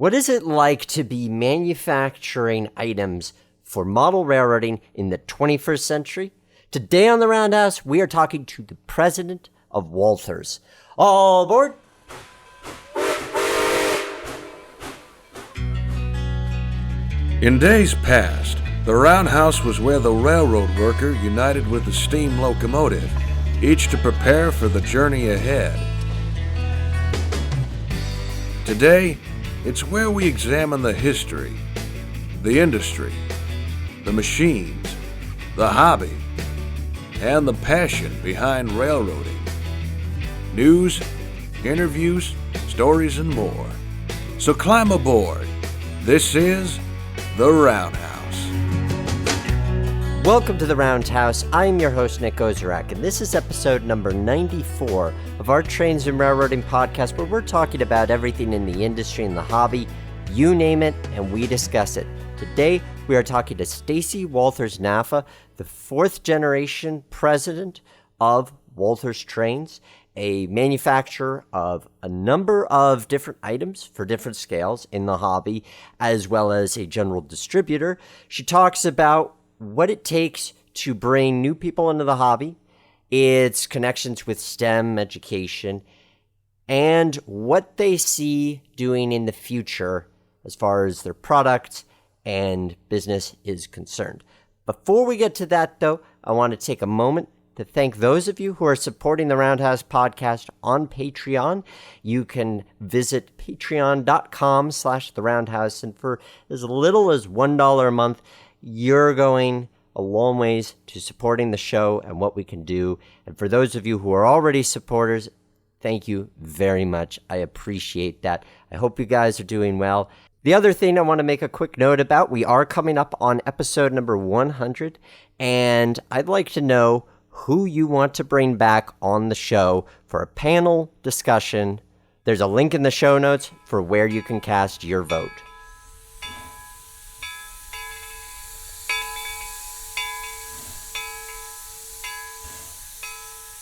What is it like to be manufacturing items for model railroading in the 21st century? Today on the Roundhouse, we are talking to the president of Walthers. All aboard! In days past, the roundhouse was where the railroad worker united with the steam locomotive, each to prepare for the journey ahead. Today, it's where we examine the history, the industry, the machines, the hobby, and the passion behind railroading. News, interviews, stories, and more. So climb aboard. This is The Roundhouse. Welcome to the Roundhouse. I'm your host, Nick Ozerak, and this is episode number 94 of our Trains and Railroading podcast, where we're talking about everything in the industry and the hobby. You name it, and we discuss it. Today, we are talking to Stacey Walthers Naffah, the fourth generation president of Walthers Trains, a manufacturer of a number of different items for different scales in the hobby, as well as a general distributor. She talks about what it takes to bring new people into the hobby, its connections with STEM education, and what they see doing in the future as far as their products and business is concerned. Before we get to that, though, I want to take a moment to thank those of you who are supporting the Roundhouse podcast on Patreon. You can visit patreon.com/theroundhouse, and for as little as $1 a month, you're going a long ways to supporting the show and what we can do. And for those of you who are already supporters, thank you very much. I appreciate that. I hope you guys are doing well. The other thing I want to make a quick note about, we are coming up on episode number 100, and I'd like to know who you want to bring back on the show for a panel discussion. There's a link in the show notes for where you can cast your vote.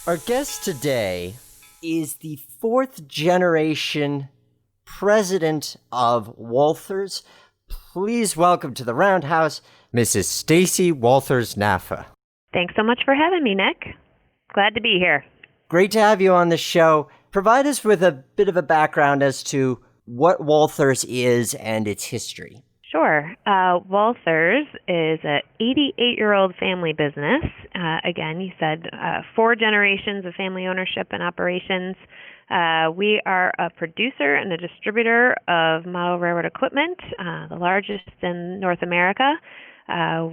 Our guest today is the fourth generation president of Walthers. Please welcome to the Roundhouse, Mrs. Stacey Walthers Naffah. Thanks so much for having me, Nick. Glad to be here. Great to have you on the show. Provide us with a bit of a background as to what Walthers is and its history. Sure. Walthers is an 88-year-old family business. Again, you said 4 generations of family ownership and operations. We are a producer and a distributor of model railroad equipment, the largest in North America.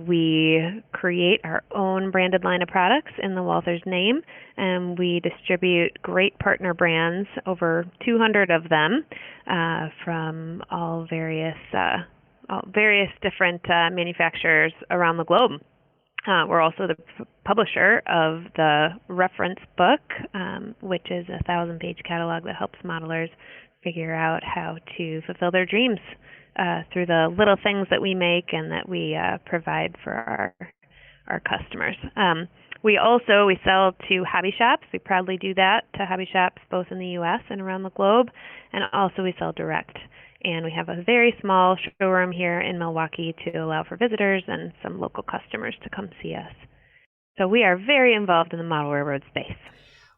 We create our own branded line of products in the Walthers name, and we distribute great partner brands, over 200 of them, from all various different manufacturers around the globe. We're also the publisher of the reference book, which is a 1,000-page catalog that helps modelers figure out how to fulfill their dreams through the little things that we make and that we provide for our customers. We sell to hobby shops. We proudly do that to hobby shops both in the U.S. and around the globe, and also we sell direct. And we have a very small showroom here in Milwaukee to allow for visitors and some local customers to come see us. So we are very involved in the model railroad space.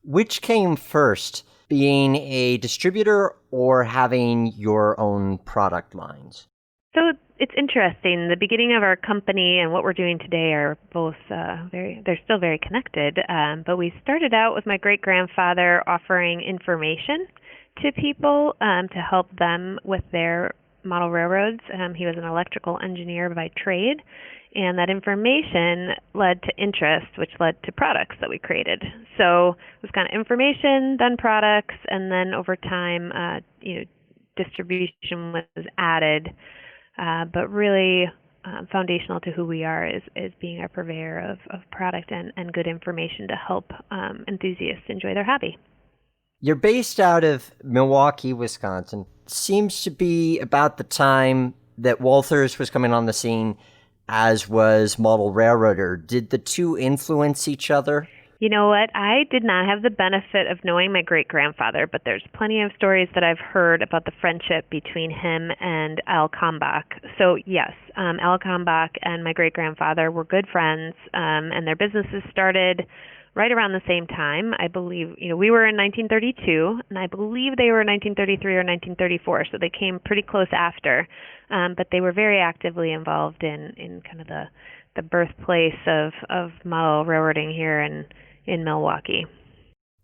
Which came first, being a distributor or having your own product lines? So it's interesting. The beginning of our company and what we're doing today are both they're still very connected. But we started out with my great-grandfather offering information to people to help them with their model railroads. He was an electrical engineer by trade, and that information led to interest, which led to products that we created. So it was kind of information, then products, and then over time, distribution was added. But really foundational to who we are is being a purveyor of product and good information to help enthusiasts enjoy their hobby. You're based out of Milwaukee, Wisconsin. Seems to be about the time that Walthers was coming on the scene, as was Model Railroader. Did the two influence each other? You know what? I did not have the benefit of knowing my great-grandfather, but there's plenty of stories that I've heard about the friendship between him and Al Kalmbach. So yes, Al Kalmbach and my great-grandfather were good friends, and their businesses started right around the same time. I believe, we were in 1932, and I believe they were in 1933 or 1934, so they came pretty close after. But they were very actively involved in kind of the birthplace of model railroading here in Milwaukee.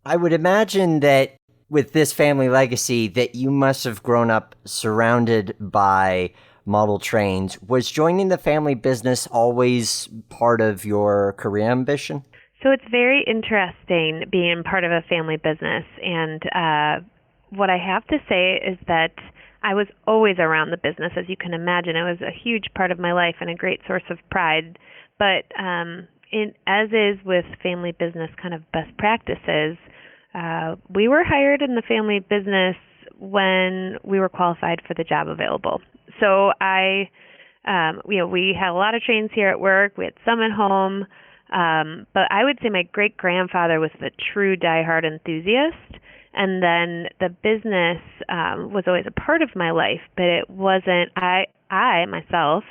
I would imagine that with this family legacy that you must have grown up surrounded by model trains. Was joining the family business always part of your career ambition? So it's very interesting being part of a family business. And what I have to say is that I was always around the business. As you can imagine, it was a huge part of my life and a great source of pride. But as is with family business kind of best practices, we were hired in the family business when we were qualified for the job available. So we had a lot of trains here at work. We had some at home. But I would say my great-grandfather was a true diehard enthusiast. And then the business was always a part of my life, but it wasn't, I myself,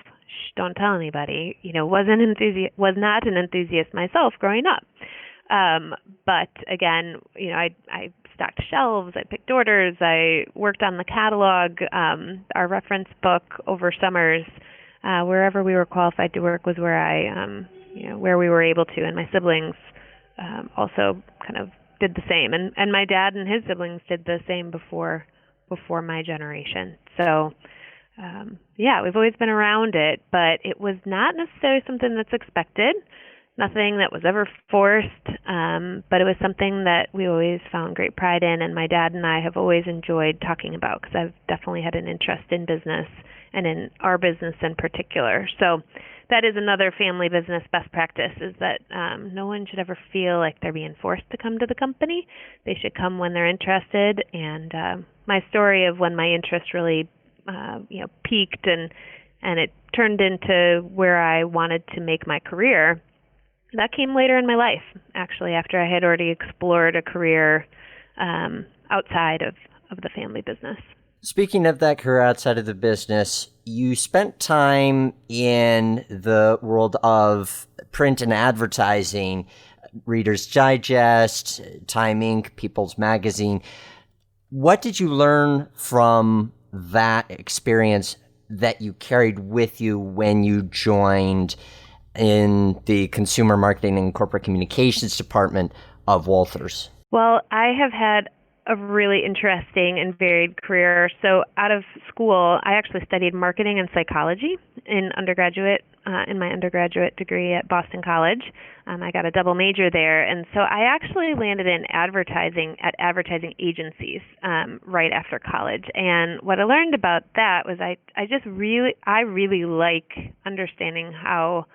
don't tell anybody, was not an enthusiast myself growing up. But again, I stocked shelves, I picked orders, I worked on the catalog, our reference book over summers. Wherever we were qualified to work was where where we were able to, and my siblings also kind of did the same. And my dad and his siblings did the same before my generation. So we've always been around it, but it was not necessarily something that's expected, nothing that was ever forced, but it was something that we always found great pride in, and my dad and I have always enjoyed talking about, because I've definitely had an interest in business and in our business in particular. So that is another family business best practice, is that no one should ever feel like they're being forced to come to the company. They should come when they're interested. And my story of when my interest really peaked and it turned into where I wanted to make my career, that came later in my life, actually, after I had already explored a career outside of the family business. Speaking of that career outside of the business, you spent time in the world of print and advertising, Reader's Digest, Time Inc., People's Magazine. What did you learn from that experience that you carried with you when you joined in the consumer marketing and corporate communications department of Walthers? Well, I have had a really interesting and varied career. So out of school, I actually studied marketing and psychology in my undergraduate degree at Boston College. I got a double major there. And so I actually landed in advertising at advertising agencies right after college. And what I learned about that was I really like understanding how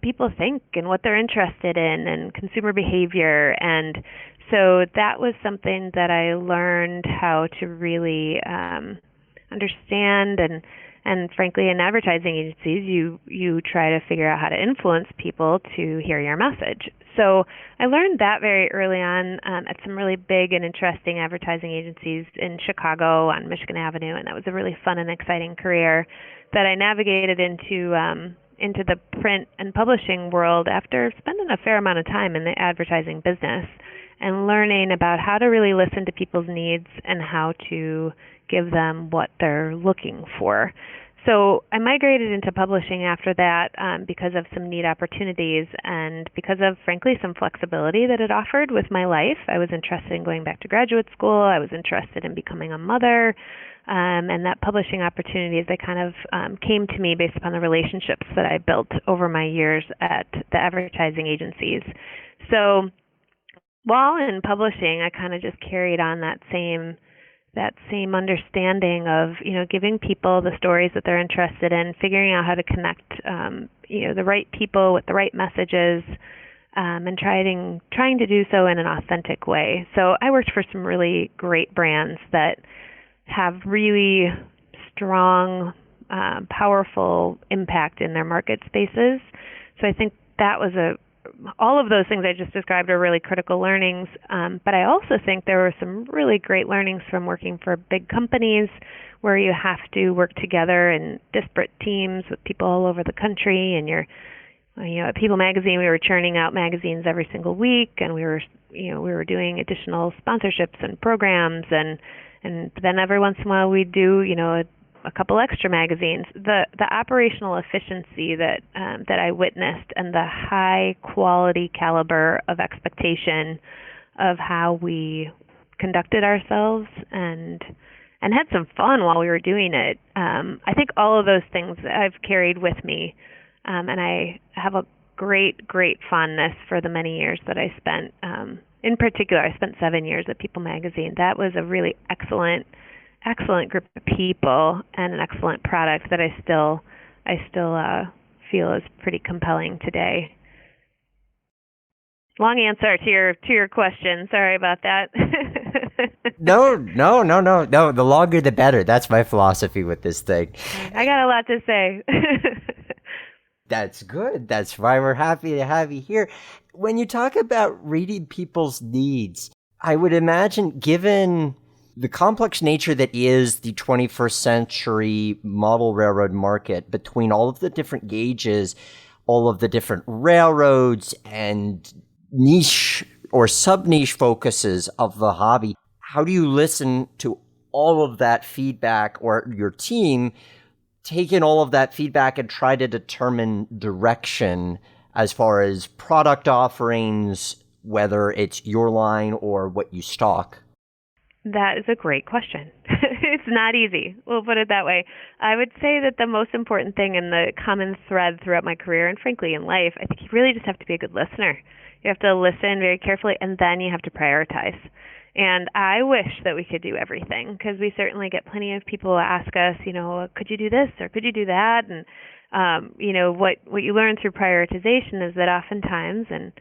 people think and what they're interested in and consumer behavior. And so that was something that I learned how to really understand. And frankly, in advertising agencies, you try to figure out how to influence people to hear your message. So I learned that very early on at some really big and interesting advertising agencies in Chicago on Michigan Avenue, and that was a really fun and exciting career that I navigated into the print and publishing world after spending a fair amount of time in the advertising business and learning about how to really listen to people's needs and how to give them what they're looking for. So I migrated into publishing after that because of some neat opportunities and because of, frankly, some flexibility that it offered with my life. I was interested in going back to graduate school. I was interested in becoming a mother. And that publishing opportunities, they kind of came to me based upon the relationships that I built over my years at the advertising agencies. So while in publishing, I kind of just carried on that same understanding of, giving people the stories that they're interested in, figuring out how to connect, the right people with the right messages, and trying to do so in an authentic way. So I worked for some really great brands that have really strong, powerful impact in their market spaces. So I think that was a all of those things I just described are really critical learnings. But I also think there were some really great learnings from working for big companies where you have to work together in disparate teams with people all over the country. And at People Magazine, we were churning out magazines every single week, and we were doing additional sponsorships and programs, and then every once in a while we'd do, a couple extra magazines. The operational efficiency that I witnessed, and the high quality caliber of expectation of how we conducted ourselves and had some fun while we were doing it. I think all of those things I've carried with me, and I have a great fondness for the many years that I spent. In particular, I spent 7 years at People Magazine. That was a really excellent group of people and an excellent product that I still feel is pretty compelling today. Long answer to your question. Sorry about that. No. The longer the better. That's my philosophy with this thing. I got a lot to say. That's good. That's why we're happy to have you here. When you talk about reading people's needs, I would imagine, given the complex nature that is the 21st century model railroad market, between all of the different gauges, all of the different railroads and niche or sub-niche focuses of the hobby, how do you listen to all of that feedback, or your team take in all of that feedback and try to determine direction as far as product offerings, whether it's your line or what you stock? That is a great question. It's not easy. We'll put it that way. I would say that the most important thing, and the common thread throughout my career and frankly in life, I think you really just have to be a good listener. You have to listen very carefully, and then you have to prioritize. And I wish that we could do everything, because we certainly get plenty of people ask us, could you do this or could you do that? And what you learn through prioritization is that oftentimes, and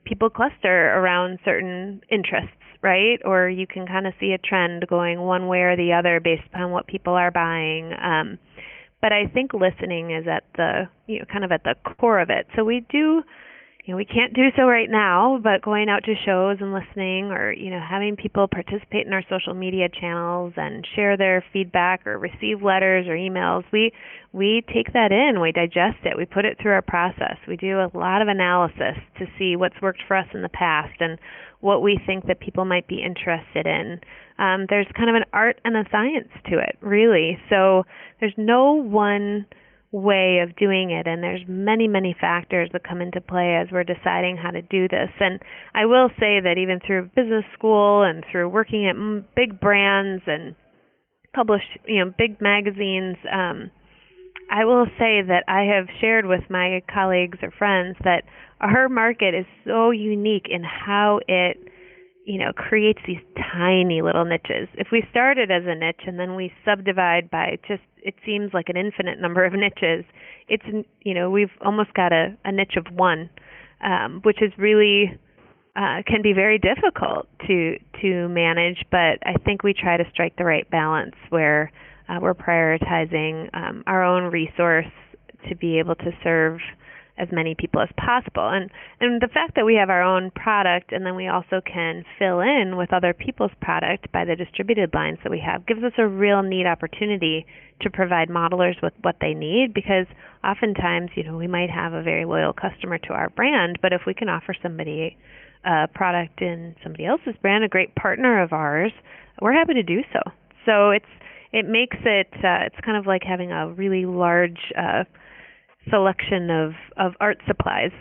people cluster around certain interests, right? Or you can kind of see a trend going one way or the other based upon what people are buying. But I think listening is at the kind of at the core of it. So we do. We can't do so right now, but going out to shows and listening, or, having people participate in our social media channels and share their feedback or receive letters or emails, we take that in, we digest it, we put it through our process. We do a lot of analysis to see what's worked for us in the past and what we think that people might be interested in. There's kind of an art and a science to it, really. So there's no one way of doing it, and there's many factors that come into play as we're deciding how to do this. And I will say that even through business school and through working at big brands and published big magazines, I will say that I have shared with my colleagues or friends that our market is so unique in how it creates these tiny little niches. If we started as a niche and then we subdivide by it seems like an infinite number of niches, we've almost got a niche of one, which is really, can be very difficult to manage, but I think we try to strike the right balance where we're prioritizing our own resource to be able to serve as many people as possible. And the fact that we have our own product and then we also can fill in with other people's product by the distributed lines that we have gives us a real neat opportunity to provide modelers with what they need, because oftentimes, we might have a very loyal customer to our brand, but if we can offer somebody a product in somebody else's brand, a great partner of ours, we're happy to do so. So it makes it, it's kind of like having a really large selection of art supplies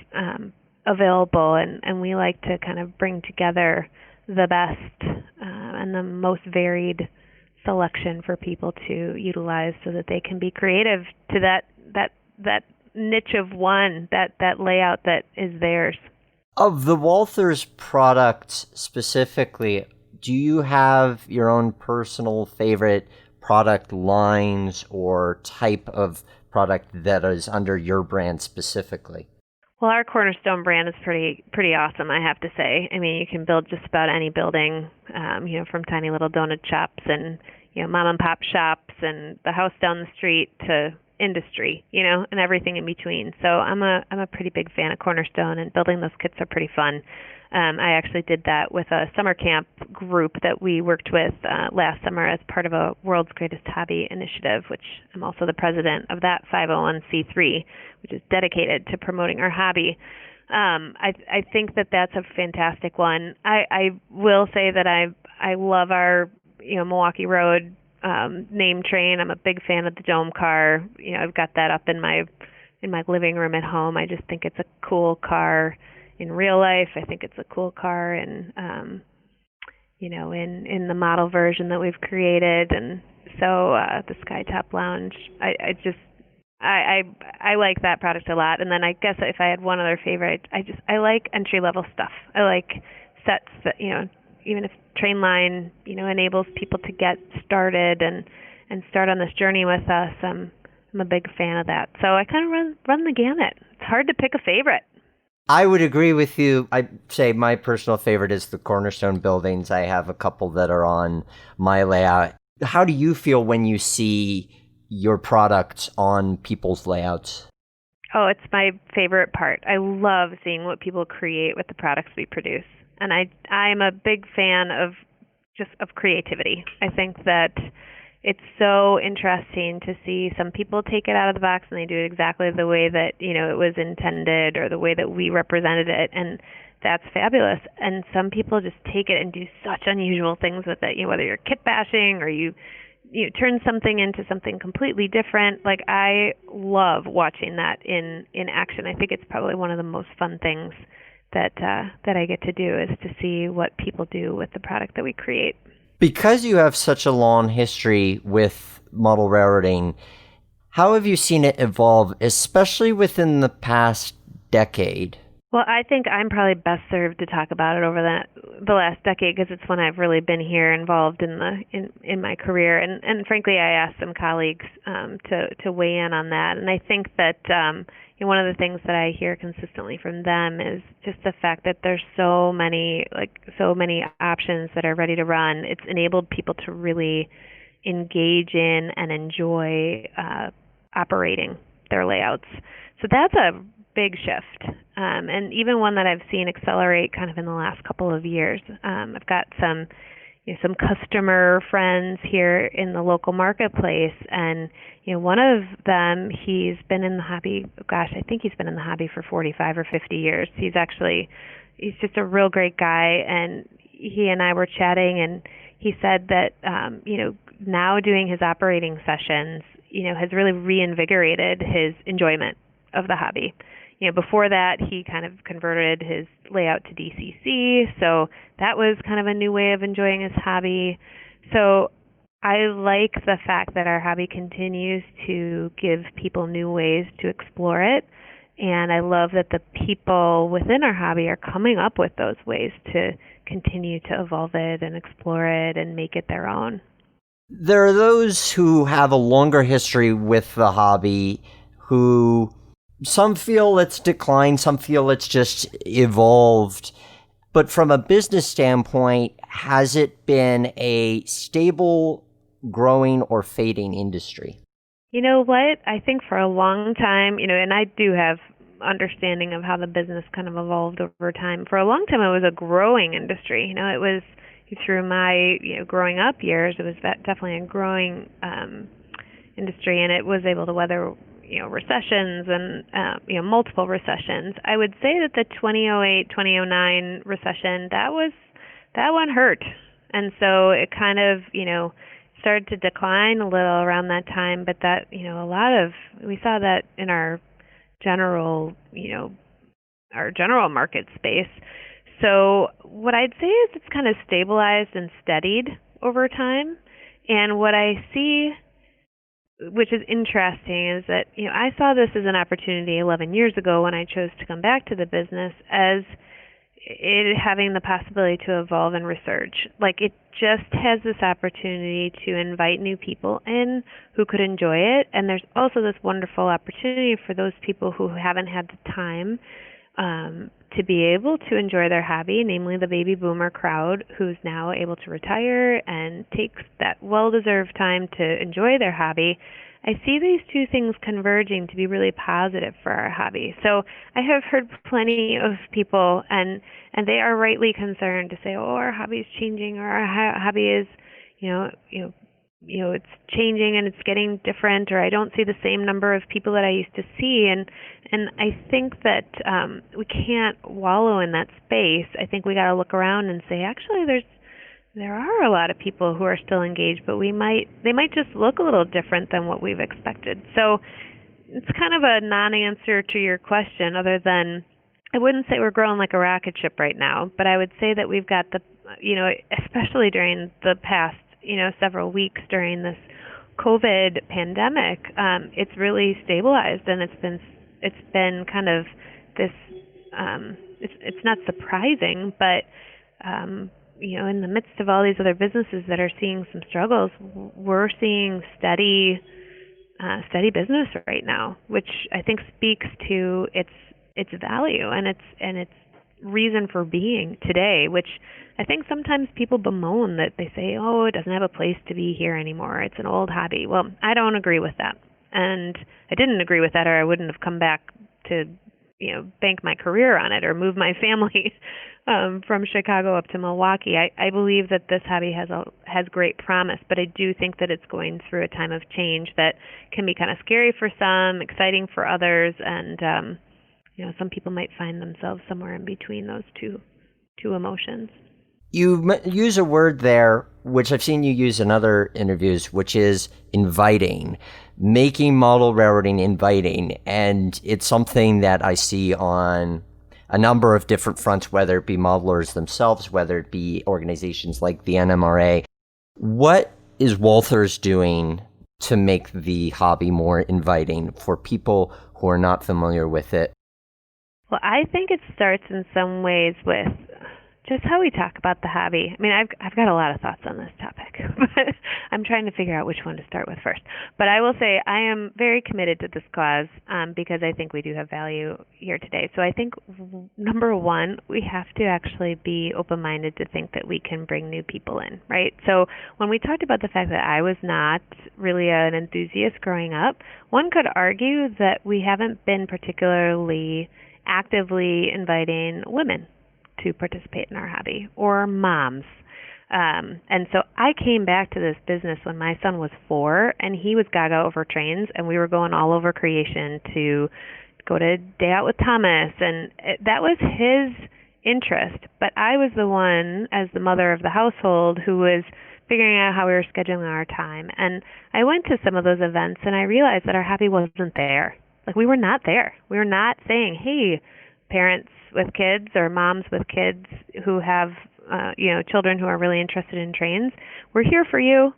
available, and we like to kind of bring together the best and the most varied selection for people to utilize so that they can be creative to that niche of one, that layout that is theirs. Of the Walthers products specifically, do you have your own personal favorite product lines or type of product that is under your brand specifically? Well, our Cornerstone brand is pretty awesome, I have to say. I mean, you can build just about any building, from tiny little donut shops and mom and pop shops and the house down the street to industry, and everything in between. So I'm a pretty big fan of Cornerstone, and building those kits are pretty fun. I actually did that with a summer camp group that we worked with last summer as part of a World's Greatest Hobby initiative, which I'm also the president of that 501c3, which is dedicated to promoting our hobby. I think that that's a fantastic one. I will say that I love our Milwaukee Road name train. I'm a big fan of the dome car. I've got that up in my living room at home. I just think it's a cool car in real life. I think it's a cool car in in the model version that we've created. And so the Skytop Lounge, I like that product a lot. And then I guess if I had one other favorite, I like entry level stuff. I like sets that even if Trainline enables people to get started and start on this journey with us. I'm a big fan of that. So I kind of run the gamut. It's hard to pick a favorite. I would agree with you. I'd say my personal favorite is the Cornerstone buildings. I have a couple that are on my layout. How do you feel when you see your products on people's layouts? Oh, it's my favorite part. I love seeing what people create with the products we produce. And I'm a big fan of creativity. I think that it's so interesting to see some people take it out of the box and they do it exactly the way that, it was intended or the way that we represented it. And that's fabulous. And some people just take it and do such unusual things with it, whether you're kit bashing or you turn something into something completely different. Like, I love watching that in action. I think it's probably one of the most fun things that I get to do is to see what people do with the product that we create. Because you have such a long history with model railroading, how have you seen it evolve, especially within the past decade? Well, I think I'm probably best served to talk about it over the last decade because it's when I've really been here involved in my career. And frankly, I asked some colleagues to weigh in on that. And I think that one of the things that I hear consistently from them is just the fact that there's so many options that are ready to run. It's enabled people to really engage in and enjoy operating their layouts. So that's a big shift, and even one that I've seen accelerate kind of in the last couple of years. I've got some customer friends here in the local marketplace, and one of them, he's been in the hobby. Gosh, I think he's been in the hobby for 45 or 50 years. He's just a real great guy, and he and I were chatting, and he said that now doing his operating sessions, has really reinvigorated his enjoyment of the hobby. Before that, he kind of converted his layout to DCC, so that was kind of a new way of enjoying his hobby. So I like the fact that our hobby continues to give people new ways to explore it, and I love that the people within our hobby are coming up with those ways to continue to evolve it and explore it and make it their own. There are those who have a longer history with the hobby who some feel it's declined, some feel it's just evolved. But from a business standpoint, has it been a stable, growing, or fading industry? You know what? I think for a long time, and I do have understanding of how the business kind of evolved over time. For a long time, it was a growing industry. It was through my growing up years, it was definitely a growing industry, and it was able to weather recessions and multiple recessions. I would say that the 2008-2009 recession, that one hurt, and so it kind of started to decline a little around that time. But that we saw that in our general market space. So what I'd say is it's kind of stabilized and steadied over time. And what I see, which is interesting, is that I saw this as an opportunity 11 years ago when I chose to come back to the business as it having the possibility to evolve and resurge. Like, it just has this opportunity to invite new people in who could enjoy it, and there's also this wonderful opportunity for those people who haven't had the time to be able to enjoy their hobby, namely the baby boomer crowd who's now able to retire and takes that well-deserved time to enjoy their hobby. I see these two things converging to be really positive for our hobby. So I have heard plenty of people, and they are rightly concerned to say, "Oh, our hobby is changing, or our hobby is, you know, you know, it's changing and it's getting different, or I don't see the same number of people that I used to see." And I think that we can't wallow in that space. I think we got to look around and say, actually, there are a lot of people who are still engaged, but they might just look a little different than what we've expected. So it's kind of a non-answer to your question, other than I wouldn't say we're growing like a rocket ship right now, but I would say that we've got especially during the past, several weeks during this COVID pandemic, it's really stabilized, and it's been kind of this. It's not surprising, but in the midst of all these other businesses that are seeing some struggles, we're seeing steady business right now, which I think speaks to its value and its reason for being today, which I think sometimes people bemoan that they say, "Oh, it doesn't have a place to be here anymore. It's an old hobby." Well, I don't agree with that. And I didn't agree with that, or I wouldn't have come back to, bank my career on it or move my family from Chicago up to Milwaukee. I believe that this hobby has great promise, but I do think that it's going through a time of change that can be kind of scary for some, exciting for others, and some people might find themselves somewhere in between those two emotions. You use a word there, which I've seen you use in other interviews, which is inviting, making model railroading inviting. And it's something that I see on a number of different fronts, whether it be modelers themselves, whether it be organizations like the NMRA. What is Walthers doing to make the hobby more inviting for people who are not familiar with it? Well, I think it starts in some ways with just how we talk about the hobby. I mean, I've got a lot of thoughts on this topic, but I'm trying to figure out which one to start with first. But I will say I am very committed to this cause because I think we do have value here today. So I think, number one, we have to actually be open-minded to think that we can bring new people in, right? So when we talked about the fact that I was not really an enthusiast growing up, one could argue that we haven't been particularly actively inviting women to participate in our hobby, or moms. And so I came back to this business when my son was 4, and he was gaga over trains, and we were going all over creation to go to Day Out with Thomas, and that was his interest. But I was the one, as the mother of the household, who was figuring out how we were scheduling our time. And I went to some of those events, and I realized that our hobby wasn't there. Like, we were not there. We were not saying, "Hey, parents with kids or moms with kids who have children who are really interested in trains, we're here for you."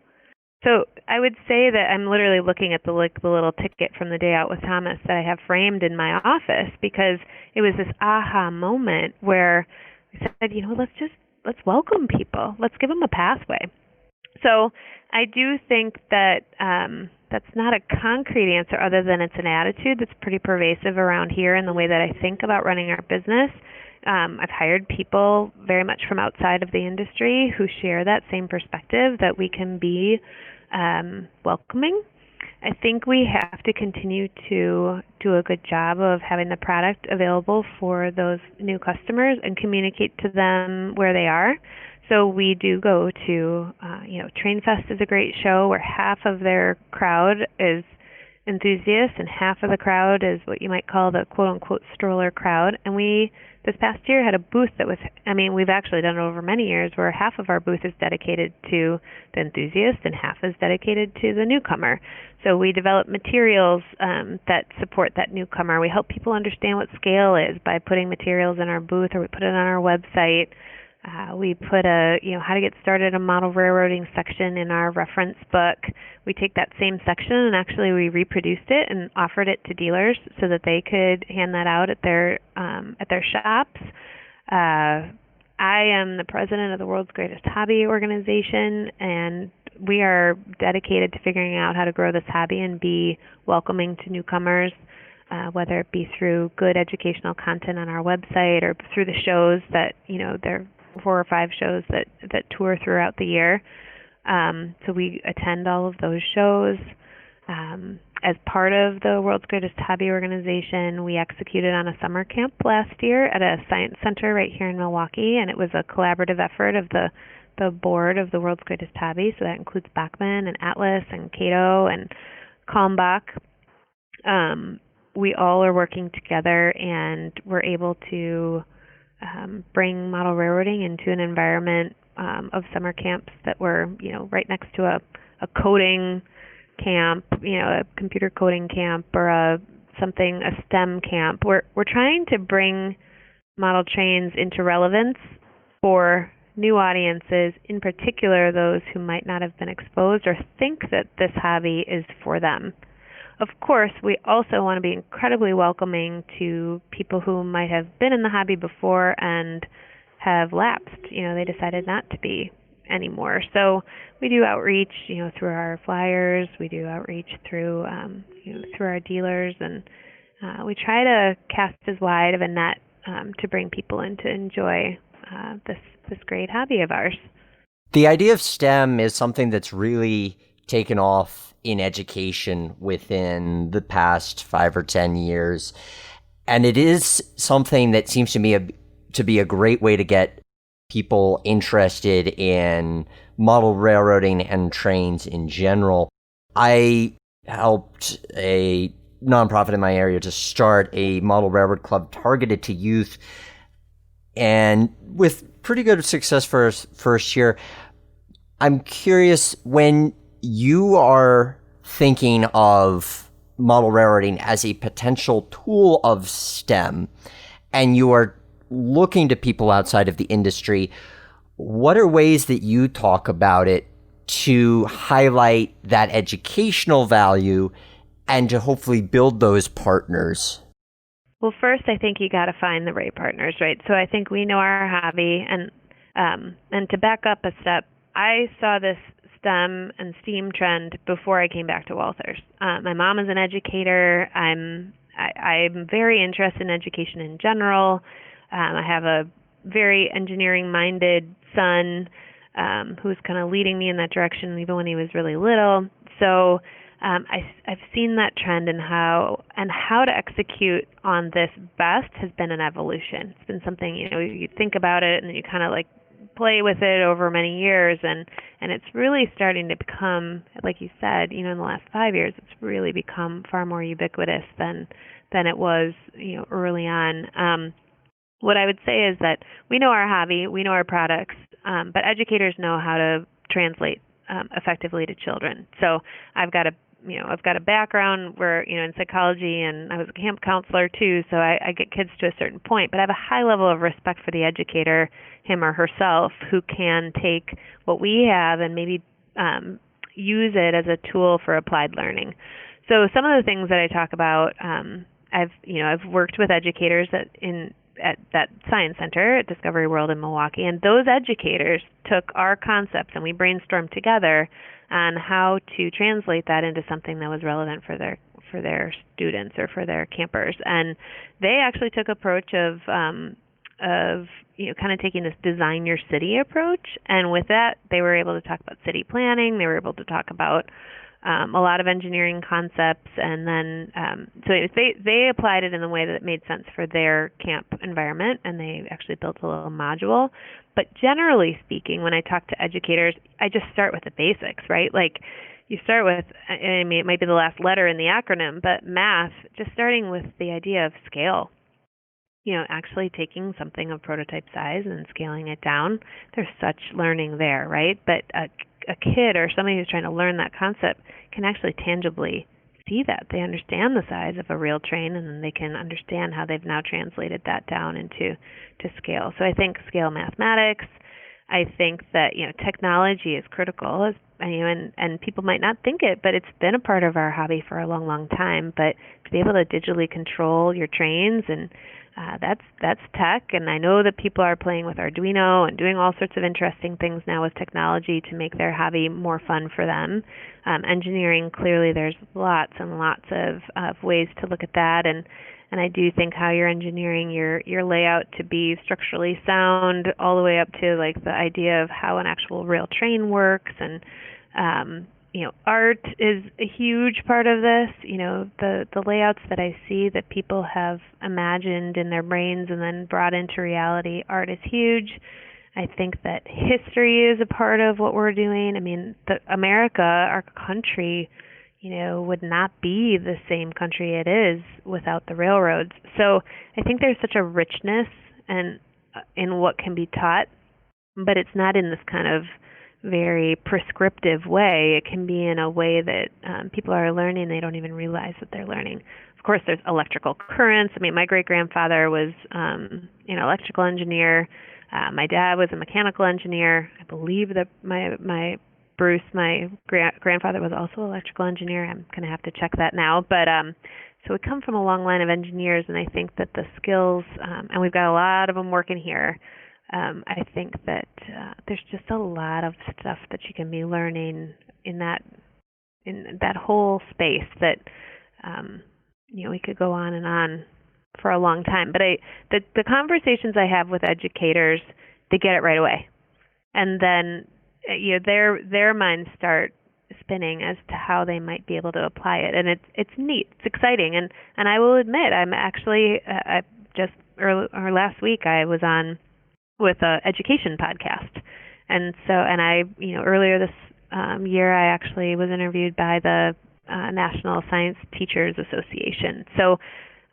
So I would say that I'm literally looking at the little ticket from the Day Out with Thomas that I have framed in my office, because it was this aha moment where I said, let's welcome people. Let's give them a pathway. So I do think that that's not a concrete answer, other than it's an attitude that's pretty pervasive around here in the way that I think about running our business. I've hired people very much from outside of the industry who share that same perspective, that we can be welcoming. I think we have to continue to do a good job of having the product available for those new customers and communicate to them where they are. So we do go to, Train Fest is a great show where half of their crowd is enthusiasts and half of the crowd is what you might call the quote-unquote stroller crowd. And we, this past year, had a booth that was, we've actually done it over many years, where half of our booth is dedicated to the enthusiast and half is dedicated to the newcomer. So we develop materials that support that newcomer. We help people understand what scale is by putting materials in our booth, or we put it on our website. We put how to get started a model railroading section in our reference book. We take that same section and actually we reproduced it and offered it to dealers so that they could hand that out at their shops. I am the president of the World's Greatest Hobby Organization, and we are dedicated to figuring out how to grow this hobby and be welcoming to newcomers, whether it be through good educational content on our website or through the shows that, there are 4 or 5 shows that tour throughout the year. So we attend all of those shows. As part of the World's Greatest Hobby organization, we executed on a summer camp last year at a science center right here in Milwaukee, and it was a collaborative effort of the board of the World's Greatest Hobby, so that includes Bachman and Atlas and Cato and Kalmbach. We all are working together, and we're able to bring model railroading into an environment of summer camps that were, right next to a coding camp, a computer coding camp, or a STEM camp. We're trying to bring model trains into relevance for new audiences, in particular those who might not have been exposed or think that this hobby is for them. Of course, we also want to be incredibly welcoming to people who might have been in the hobby before and have lapsed. They decided not to be anymore. So we do outreach, through our flyers. We do outreach through, through our dealers, and we try to cast as wide of a net to bring people in to enjoy this great hobby of ours. The idea of STEM is something that's really taken off in education within the past 5 or 10 years. And it is something that seems to me to be a great way to get people interested in model railroading and trains in general. I helped a nonprofit in my area to start a model railroad club targeted to youth, and with pretty good success for first year. I'm curious, when you are thinking of model railroading as a potential tool of STEM, and you are looking to people outside of the industry, what are ways that you talk about it to highlight that educational value and to hopefully build those partners? Well, first, I think you got to find the right partners, right? So I think we know our hobby, and to back up a step, I saw this STEM and STEAM trend before I came back to Walthers. My mom is an educator. I'm very interested in education in general. I have a very engineering-minded son who's kind of leading me in that direction even when he was really little. So I've seen that trend, and how to execute on this best has been an evolution. It's been something, you think about it and then you kind of like play with it over many years, and it's really starting to become, like you said, in the last 5 years, it's really become far more ubiquitous than it was, early on. What I would say is that we know our hobby, we know our products, but educators know how to translate effectively to children. So I've got a background where, in psychology, and I was a camp counselor too, so I get kids to a certain point, but I have a high level of respect for the educator, him or herself, who can take what we have and maybe use it as a tool for applied learning. So some of the things that I talk about, I've worked with educators at that science center at Discovery World in Milwaukee, and those educators took our concepts and we brainstormed together on how to translate that into something that was relevant for their students or for their campers. And they actually took approach of kind of taking this design your city approach, and with that they were able to talk about city planning. They were able to talk about a lot of engineering concepts, and then so they applied it in the way that made sense for their camp environment, and they actually built a little module. But generally speaking, when I talk to educators, I just start with the basics, right? Like you start with, I mean, it might be the last letter in the acronym, but math, just starting with the idea of scale. Actually taking something of prototype size and scaling it down. There's such learning there, right? But a kid or somebody who's trying to learn that concept can actually tangibly see that. They understand the size of a real train, and then they can understand how they've now translated that down into scale. So I think scale mathematics. I think that technology is critical, and people might not think it, but it's been a part of our hobby for a long, long time. But to be able to digitally control your trains, and that's tech, and I know that people are playing with Arduino and doing all sorts of interesting things now with technology to make their hobby more fun for them. Engineering, clearly there's lots and lots of ways to look at that, and I do think how you're engineering your layout to be structurally sound all the way up to like the idea of how an actual rail train works, and art is a huge part of this. The layouts that I see that people have imagined in their brains and then brought into reality, art is huge. I think that history is a part of what we're doing. I mean, America, our country, would not be the same country it is without the railroads. So I think there's such a richness and in what can be taught, but it's not in this kind of very prescriptive way. It can be in a way that people are learning. They don't even realize that they're learning. Of course, there's electrical currents. I mean, my great-grandfather was an electrical engineer. My dad was a mechanical engineer. I believe that my Bruce, my grandfather, was also an electrical engineer. I'm going to have to check that now. But so we come from a long line of engineers, and I think that the skills, and we've got a lot of them working here, I think that there's just a lot of stuff that you can be learning in that whole space that we could go on and on for a long time. But the conversations I have with educators, they get it right away, and then their minds start spinning as to how they might be able to apply it, and it's neat, it's exciting, and I will admit I'm actually last week I was on with a education podcast, and I earlier this year I actually was interviewed by the National Science Teachers Association. So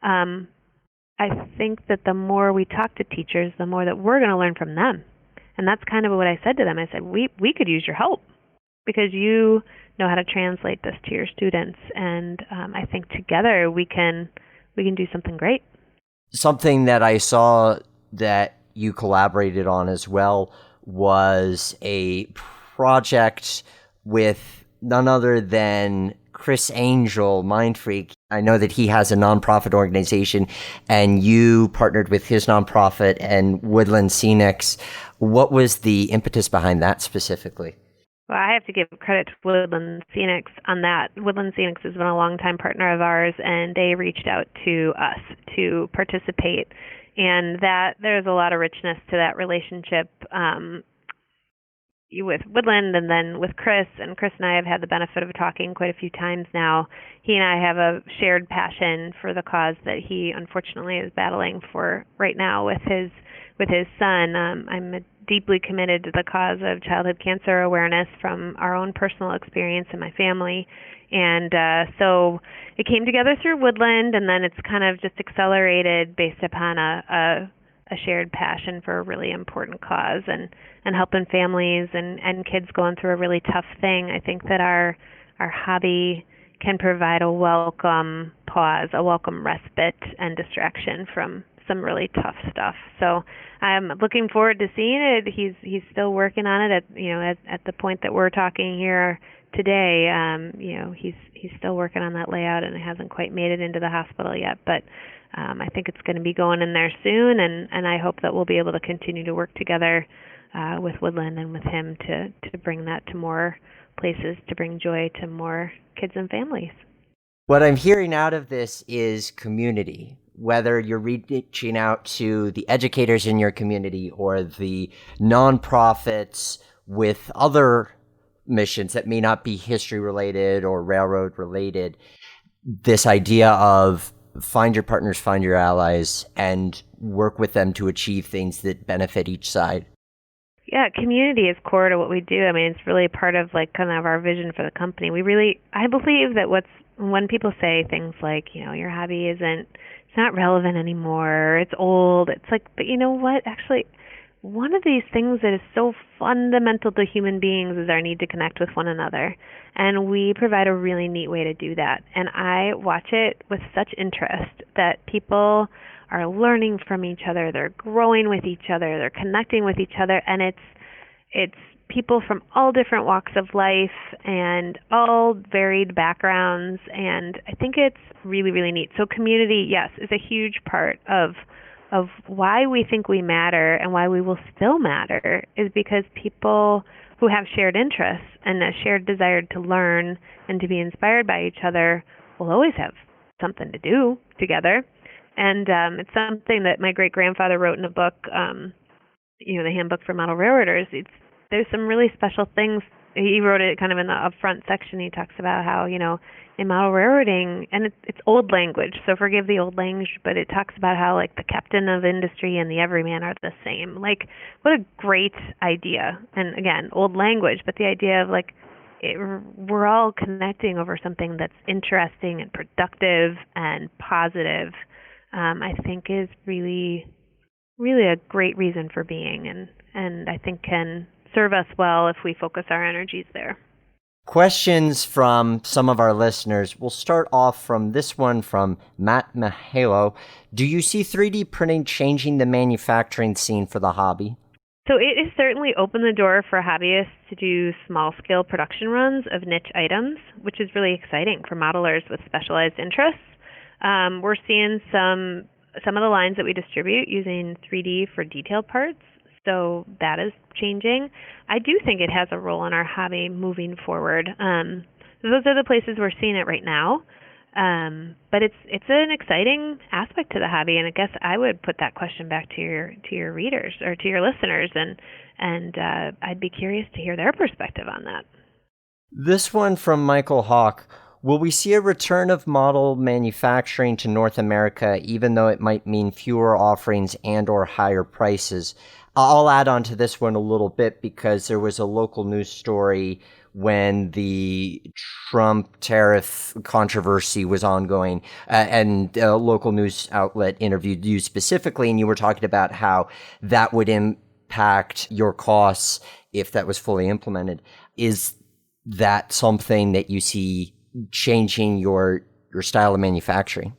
I think that the more we talk to teachers, the more that we're going to learn from them. And that's kind of what I said to them. I said, we could use your help because you know how to translate this to your students. And I think together we can do something great. Something that I saw that you collaborated on as well was a project with none other than Chris Angel, Mind Freak. I know that he has a nonprofit organization, and you partnered with his nonprofit and Woodland Scenics. What was the impetus behind that specifically? Well, I have to give credit to Woodland Scenics on that. Woodland Scenics has been a longtime partner of ours, and they reached out to us to participate. And that there's a lot of richness to that relationship with Woodland and then with Chris. And Chris and I have had the benefit of talking quite a few times now. He and I have a shared passion for the cause that he unfortunately is battling for right now with his son. I'm deeply committed to the cause of childhood cancer awareness from our own personal experience in my family. And so it came together through Woodland, and then it's kind of just accelerated based upon a shared passion for a really important cause and helping families and kids going through a really tough thing. I think that our hobby can provide a welcome pause, a welcome respite and distraction from some really tough stuff. So I'm looking forward to seeing it. He's still working on it at the point that we're talking here today. He's still working on that layout, and it hasn't quite made it into the hospital yet, but I think it's going to be going in there soon, and I hope that we'll be able to continue to work together with Woodland and with him to bring that to more places, to bring joy to more kids and families. What I'm hearing out of this is community, whether you're reaching out to the educators in your community or the nonprofits with other missions that may not be history related or railroad related. This idea of find your partners, find your allies, and work with them to achieve things that benefit each side. Yeah, community is core to what we do. I mean, it's really part of kind of our vision for the company. I believe that when people say things like, your hobby it's not relevant anymore, it's old, it's like, but you know what? Actually, one of these things that is so fundamental to human beings is our need to connect with one another. And we provide a really neat way to do that. And I watch it with such interest that people are learning from each other, they're growing with each other, they're connecting with each other, and it's people from all different walks of life and all varied backgrounds, and I think it's really, really neat. So community, yes, is a huge part of why we think we matter and why we will still matter, is because people who have shared interests and a shared desire to learn and to be inspired by each other will always have something to do together. And it's something that my great-grandfather wrote in a book, the Handbook for Model Railroaders. There's some really special things he wrote it kind of in the upfront section. He talks about how, in model railroading, and it's old language, so forgive the old language, but it talks about how, like, the captain of industry and the everyman are the same. Like, what a great idea. And again, old language, but the idea of, like, we're all connecting over something that's interesting and productive and positive, I think is really, really a great reason for being, and I think can serve us well if we focus our energies there. Questions from some of our listeners. We'll start off from this one from Matt Mahalo. Do you see 3D printing changing the manufacturing scene for the hobby? So it has certainly opened the door for hobbyists to do small-scale production runs of niche items, which is really exciting for modelers with specialized interests. We're seeing some of the lines that we distribute using 3D for detailed parts, so that is changing. I do think it has a role in our hobby moving forward. Those are the places we're seeing it right now. But it's an exciting aspect to the hobby, and I guess I would put that question back to your readers or to your listeners, and I'd be curious to hear their perspective on that. This one from Michael Hawk. Will we see a return of model manufacturing to North America, even though it might mean fewer offerings and or higher prices? I'll add on to this one a little bit because there was a local news story when the Trump tariff controversy was ongoing, and a local news outlet interviewed you specifically, and you were talking about how that would impact your costs if that was fully implemented. Is that something that you see changing your style of manufacturing?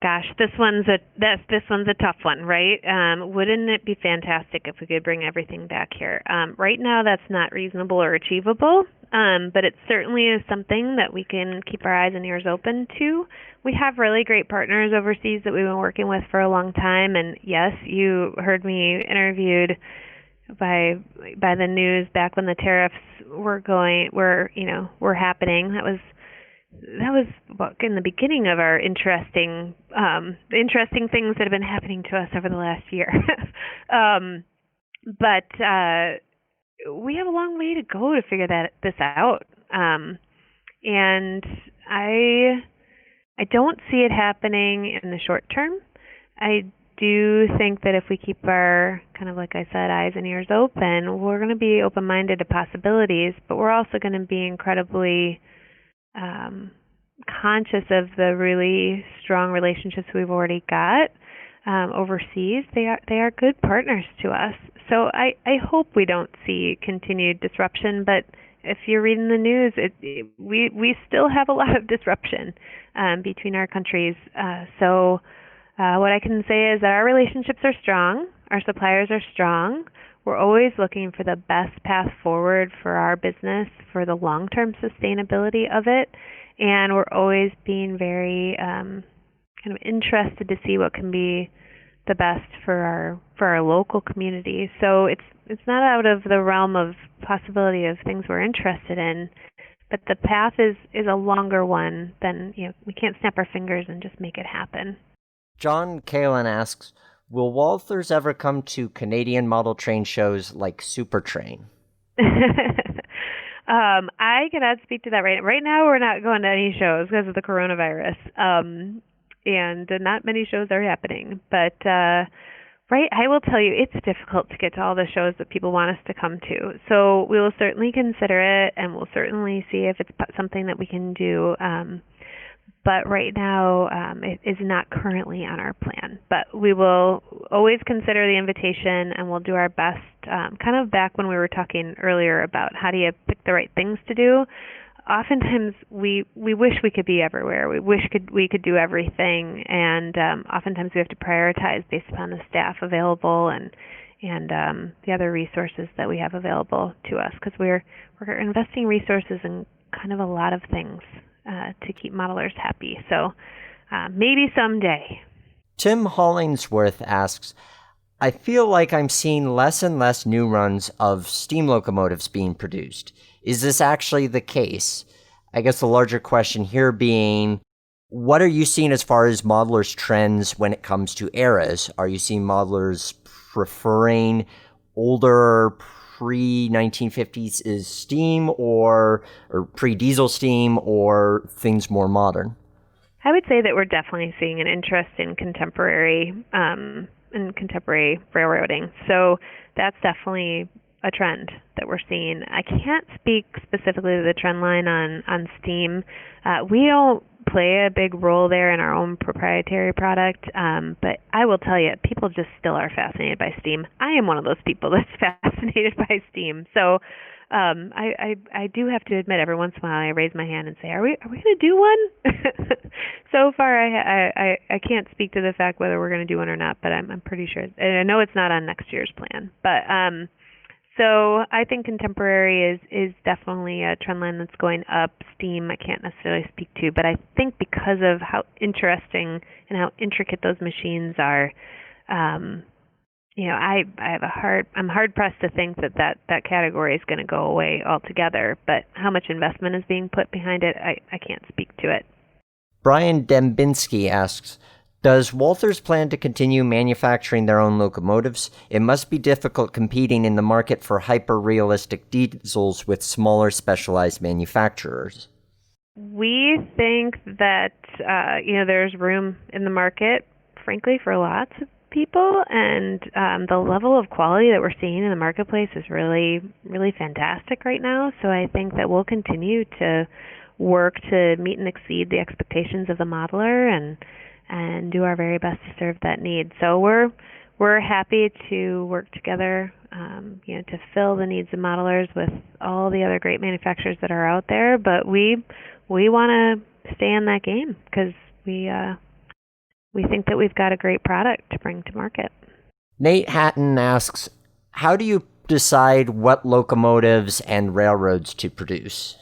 Gosh, this one's a tough one, right? Wouldn't it be fantastic if we could bring everything back here? Right now, that's not reasonable or achievable, but it certainly is something that we can keep our eyes and ears open to. We have really great partners overseas that we've been working with for a long time, and yes, you heard me interviewed by the news back when the tariffs were happening. That was in the beginning of our interesting things that have been happening to us over the last year. But we have a long way to go to figure this out. And I don't see it happening in the short term. I do think that if we keep our, kind of like I said, eyes and ears open, we're going to be open-minded to possibilities, but we're also going to be incredibly conscious of the really strong relationships we've already got overseas. They are good partners to us. So I hope we don't see continued disruption, but if you're reading the news, we still have a lot of disruption between our countries. So what I can say is that our relationships are strong, our suppliers are strong. We're always looking for the best path forward for our business, for the long-term sustainability of it, and we're always being very kind of interested to see what can be the best for our local community. So it's not out of the realm of possibility of things we're interested in, but the path is a longer one than, we can't snap our fingers and just make it happen. John Kalen asks, will Walthers ever come to Canadian model train shows like Super Train? I cannot speak to that right now. We're not going to any shows because of the coronavirus, and not many shows are happening. But I will tell you, it's difficult to get to all the shows that people want us to come to. So we will certainly consider it, and we'll certainly see if it's something that we can do. But right now, it is not currently on our plan. But we will always consider the invitation, and we'll do our best. Kind of back when we were talking earlier about how do you pick the right things to do. Oftentimes, we wish we could be everywhere. We wish we could do everything, and oftentimes we have to prioritize based upon the staff available and the other resources that we have available to us, because we're investing resources in kind of a lot of things to keep modelers happy. So maybe someday. Tim Hollingsworth asks, I feel like I'm seeing less and less new runs of steam locomotives being produced. Is this actually the case? I guess the larger question here being, what are you seeing as far as modelers' trends when it comes to eras? Are you seeing modelers preferring older pre-1950s is steam or pre-diesel steam or things more modern? I would say that we're definitely seeing an interest in contemporary railroading. So that's definitely a trend that we're seeing. I can't speak specifically to the trend line on steam. We don't play a big role there in our own proprietary product, but I will tell you, people just still are fascinated by steam. I am one of those people that's fascinated by steam. So I do have to admit, every once in a while I raise my hand and say, are we going to do one? So far I can't speak to the fact whether we're going to do one or not, but I'm pretty sure. And I know it's not on next year's plan. But so I think contemporary is definitely a trend line that's going up. Steam I can't necessarily speak to, but I think because of how interesting and how intricate those machines are, I'm hard pressed to think that category is going to go away altogether. But how much investment is being put behind it, I can't speak to it. Brian Dembinski asks, does Walthers plan to continue manufacturing their own locomotives? It must be difficult competing in the market for hyper-realistic diesels with smaller specialized manufacturers. We think that there's room in the market, frankly, for lots of people, and the level of quality that we're seeing in the marketplace is really, really fantastic right now. So I think that we'll continue to work to meet and exceed the expectations of the modeler and do our very best to serve that need. So we're happy to work together, to fill the needs of modelers with all the other great manufacturers that are out there. But we want to stay in that game because we think that we've got a great product to bring to market. Nate Hatton asks, how do you decide what locomotives and railroads to produce?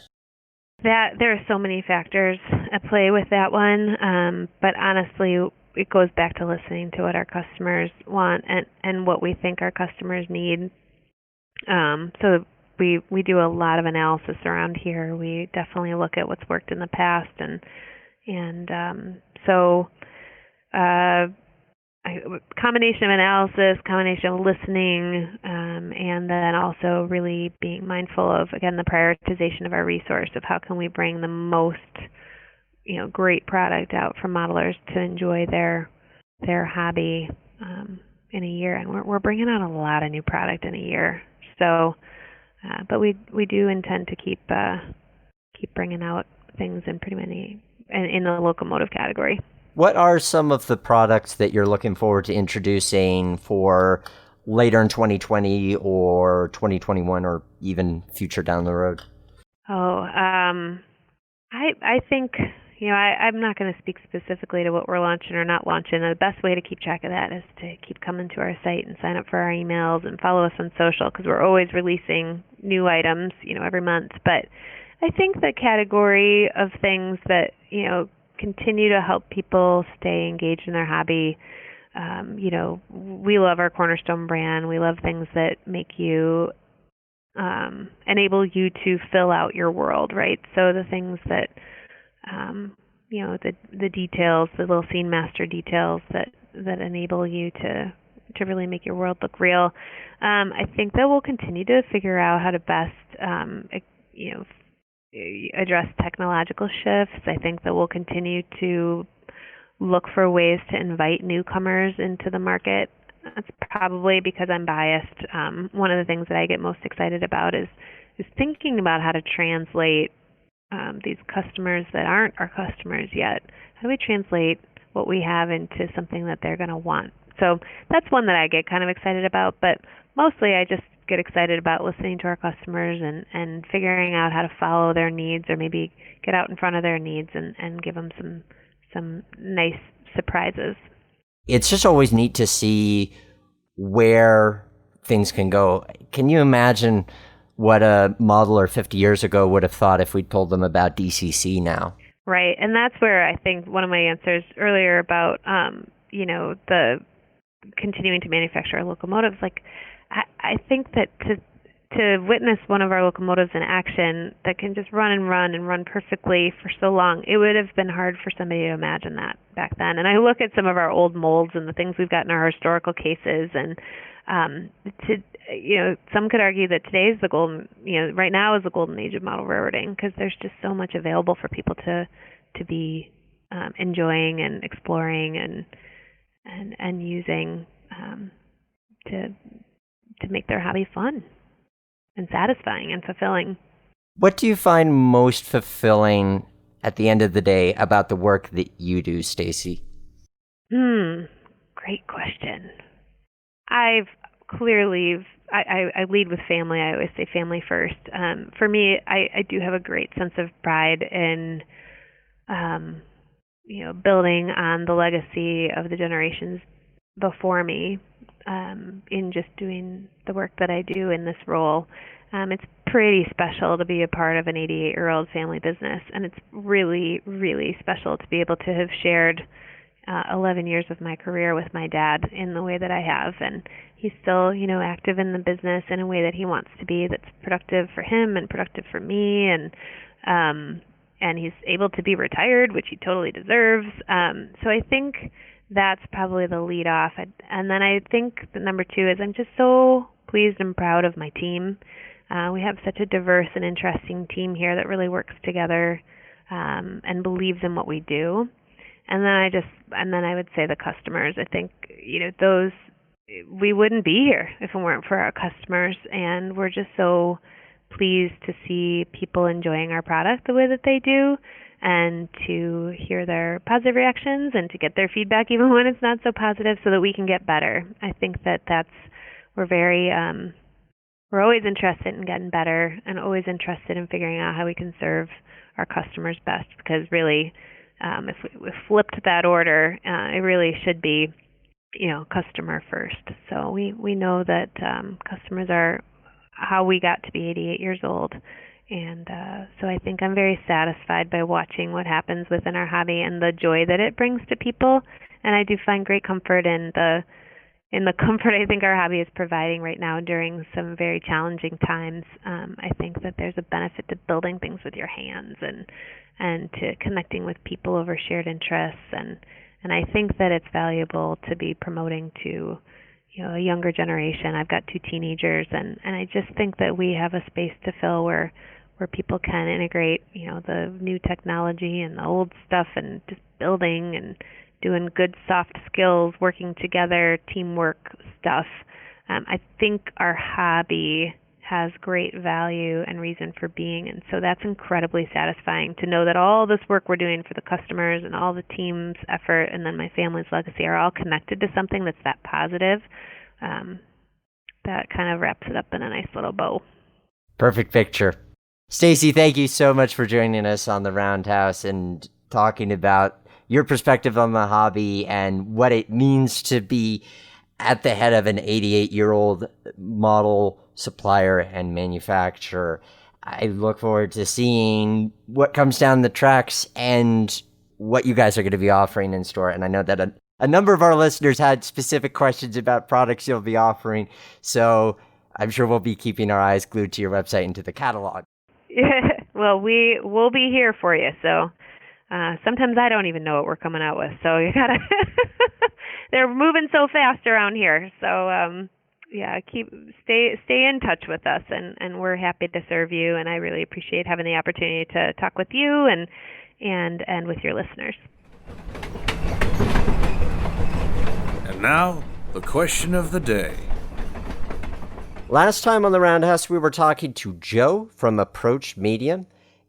There are so many factors at play with that one, but honestly, it goes back to listening to what our customers want and what we think our customers need. So we do a lot of analysis around here. We definitely look at what's worked in the past, combination of analysis, combination of listening, and then also really being mindful of, again, the prioritization of our resource of how can we bring the most, great product out for modelers to enjoy their hobby in a year. And we're bringing out a lot of new product in a year. So, but we do intend to keep bringing out things in pretty many in the locomotive category. What are some of the products that you're looking forward to introducing for later in 2020 or 2021 or even future down the road? I think, I'm not going to speak specifically to what we're launching or not launching. The best way to keep track of that is to keep coming to our site and sign up for our emails and follow us on social because we're always releasing new items, every month. But I think the category of things that, continue to help people stay engaged in their hobby. We love our Cornerstone brand. We love things that make you, enable you to fill out your world, right? So the things that, the details, the little scene master details that enable you to really make your world look real. I think that we'll continue to figure out how to best, address technological shifts. I think that we'll continue to look for ways to invite newcomers into the market. That's probably because I'm biased. One of the things that I get most excited about is thinking about how to translate these customers that aren't our customers yet. How do we translate what we have into something that they're going to want? So that's one that I get kind of excited about, but mostly I just get excited about listening to our customers and figuring out how to follow their needs or maybe get out in front of their needs and give them some nice surprises. It's just always neat to see where things can go. Can you imagine what a modeler 50 years ago would have thought if we told them about DCC now? Right, and that's where I think one of my answers earlier about the continuing to manufacture our locomotives, I think that to witness one of our locomotives in action that can just run and run and run perfectly for so long, it would have been hard for somebody to imagine that back then. And I look at some of our old molds and the things we've got in our historical cases, and some could argue that today's the golden, right now is the golden age of model railroading, because there's just so much available for people to be enjoying and exploring and using to make their hobby fun and satisfying and fulfilling. What do you find most fulfilling at the end of the day about the work that you do, Stacey? Great question. I lead with family. I always say family first. For me, I do have a great sense of pride in, building on the legacy of the generations before me, in just doing the work that I do in this role. It's pretty special to be a part of an 88-year-old family business, and it's really, really special to be able to have shared 11 years of my career with my dad in the way that I have. And he's still, active in the business in a way that he wants to be, that's productive for him and productive for me. And he's able to be retired, which he totally deserves. So I think that's probably the lead off. And then I think the number two is I'm just so pleased and proud of my team. We have such a diverse and interesting team here that really works together and believes in what we do. And then I would say the customers. I think, those, we wouldn't be here if it weren't for our customers. And we're just so pleased to see people enjoying our product the way that they do, and to hear their positive reactions and to get their feedback even when it's not so positive, so that we can get better. I think we're always interested in getting better and always interested in figuring out how we can serve our customers best, because really, if we flipped that order, it really should be, customer first. So we know that customers are how we got to be 88 years old. And so I think I'm very satisfied by watching what happens within our hobby and the joy that it brings to people. And I do find great comfort in the comfort I think our hobby is providing right now during some very challenging times. I think that there's a benefit to building things with your hands and to connecting with people over shared interests. And I think that it's valuable to be promoting to a younger generation. I've got 2 teenagers, and I just think that we have a space to fill where people can integrate, the new technology and the old stuff, and just building and doing good soft skills, working together, teamwork stuff. I think our hobby has great value and reason for being, and so that's incredibly satisfying to know that all this work we're doing for the customers and all the team's effort and then my family's legacy are all connected to something that's that positive. That kind of wraps it up in a nice little bow. Perfect picture. Stacey, thank you so much for joining us on the Roundhouse and talking about your perspective on the hobby and what it means to be at the head of an 88-year-old model supplier and manufacturer. I look forward to seeing what comes down the tracks and what you guys are going to be offering in store. And I know that a number of our listeners had specific questions about products you'll be offering, so I'm sure we'll be keeping our eyes glued to your website and to the catalog. Yeah, well, we will be here for you, so sometimes I don't even know what we're coming out with, so you gotta they're moving so fast around here, so stay in touch with us, and we're happy to serve you, and I really appreciate having the opportunity to talk with you and with your listeners. And now, the question of the day. Last time on the Roundhouse, we were talking to Joe from Approach Media,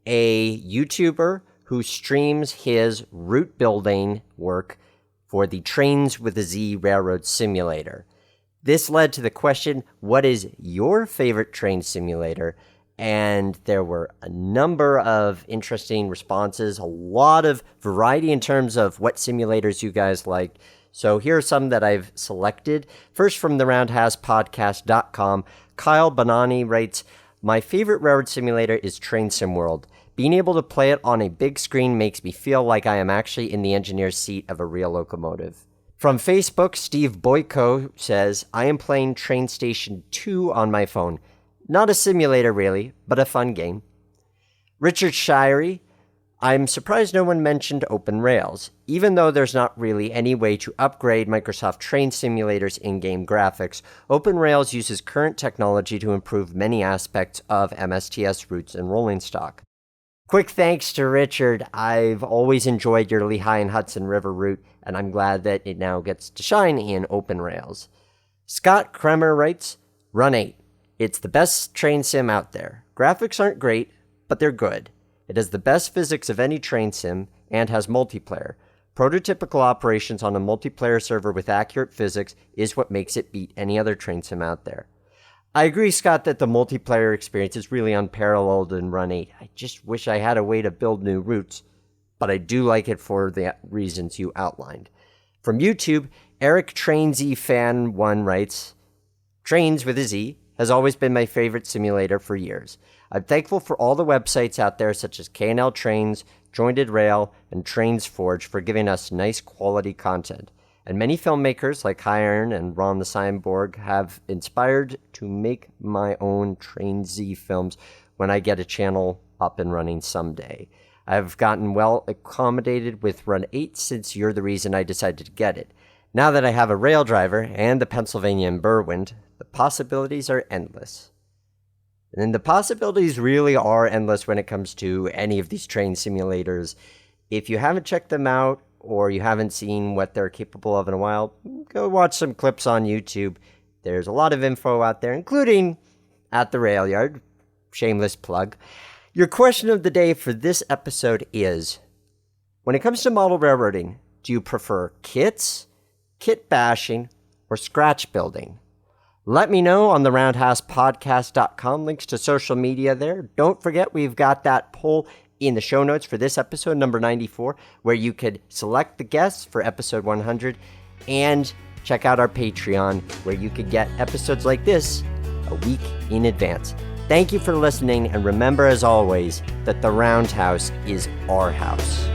a YouTuber who streams his route building work for the Trains with a Z Railroad Simulator. This led to the question, what is your favorite train simulator? And there were a number of interesting responses, a lot of variety in terms of what simulators you guys like. So here are some that I've selected. First, from the roundhousepodcast.com, Kyle Bonani writes, my favorite railroad simulator is Train Sim World. Being able to play it on a big screen makes me feel like I am actually in the engineer's seat of a real locomotive. From Facebook, Steve Boyko says, I am playing Train Station 2 on my phone. Not a simulator really, but a fun game. Richard Shirey, I'm surprised no one mentioned OpenRails, even though there's not really any way to upgrade Microsoft Train Simulator's in-game graphics. OpenRails uses current technology to improve many aspects of MSTS routes and rolling stock. Quick thanks to Richard. I've always enjoyed your Lehigh and Hudson River route, and I'm glad that it now gets to shine in OpenRails. Scott Kremer writes, Run 8. It's the best train sim out there. Graphics aren't great, but they're good. It has the best physics of any train sim and has multiplayer. Prototypical operations on a multiplayer server with accurate physics is what makes it beat any other train sim out there. I agree, Scott, that the multiplayer experience is really unparalleled in Run 8. I just wish I had a way to build new routes, but I do like it for the reasons you outlined. From YouTube, Eric Trainsy Fan 1 writes, Trains with a Z has always been my favorite simulator for years. I'm thankful for all the websites out there such as K&L Trains, Jointed Rail, and Trains Forge for giving us nice quality content. And many filmmakers like High Iron and Ron the Cyborg have inspired to make my own Train Z films when I get a channel up and running someday. I've gotten well accommodated with Run 8 since you're the reason I decided to get it. Now that I have a rail driver and the Pennsylvania and Berwind, the possibilities are endless. And the possibilities really are endless when it comes to any of these train simulators. If you haven't checked them out or you haven't seen what they're capable of in a while, go watch some clips on YouTube. There's a lot of info out there, including at the rail yard. Shameless plug. Your question of the day for this episode is, when it comes to model railroading, do you prefer kits, kit bashing, or scratch building? Let me know on the roundhousepodcast.com. Links to social media there. Don't forget, we've got that poll in the show notes for this episode, number 94, where you could select the guests for episode 100 and check out our Patreon, where you could get episodes like this a week in advance. Thank you for listening, and remember, as always, that the Roundhouse is our house.